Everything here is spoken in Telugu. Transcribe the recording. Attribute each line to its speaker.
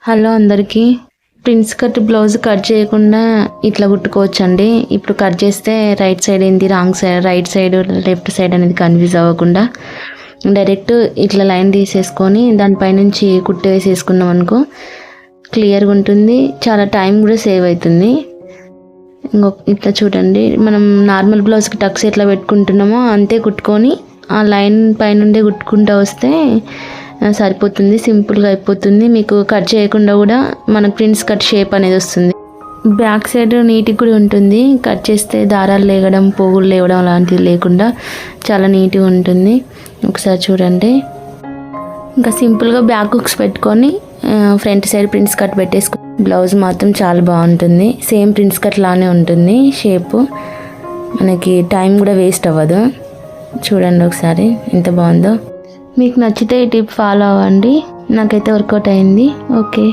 Speaker 1: హలో అందరికీ. ప్రిన్స్ కట్ బ్లౌజ్ కట్ చేయకుండా ఇట్లా కుట్టుకోవచ్చండి. ఇప్పుడు కట్ చేస్తే రైట్ సైడ్ ఏంది, wrong side, right side, left side అనేది కన్ఫ్యూజ్ అవ్వకుండా డైరెక్ట్ ఇట్లా లైన్ తీసేసుకొని దానిపైనుంచి కుట్టు వేసేసుకున్నాం అనుకో క్లియర్గా ఉంటుంది. చాలా టైం కూడా సేవ్ అవుతుంది. ఇట్లా చూడండి, మనం నార్మల్ బ్లౌజ్కి టక్స్ ఎట్లా పెట్టుకుంటున్నామో అంతే కుట్టుకొని ఆ లైన్ పైనుండే కుట్టుకుంటూ వస్తే సరిపోతుంది. సింపుల్గా అయిపోతుంది. మీకు కట్ చేయకుండా కూడా మనకు ప్రిన్స్ కట్ షేప్ అనేది వస్తుంది. బ్యాక్ సైడ్ నీట్గా కూడా ఉంటుంది. కట్ చేస్తే దారాలు లేగడం, పోగులు లేవడం అలాంటివి లేకుండా చాలా నీట్గా ఉంటుంది. ఒకసారి చూడండి. ఇంకా సింపుల్గా బ్యాక్ హుక్స్ పెట్టుకొని ఫ్రంట్ సైడ్ ప్రిన్స్ కట్ పెట్టేసుకు బ్లౌజ్ మాత్రం చాలా బాగుంటుంది. సేమ్ ప్రిన్స్ కట్ లానే ఉంటుంది షేపు. మనకి టైం కూడా వేస్ట్ అవ్వదు. చూడండి ఒకసారి ఎంత బాగుందో. మీకు నచ్చితే ఈ టిప్ ఫాలో అవ్వండి. నాకైతే వర్కౌట్ అయింది. ఓకే.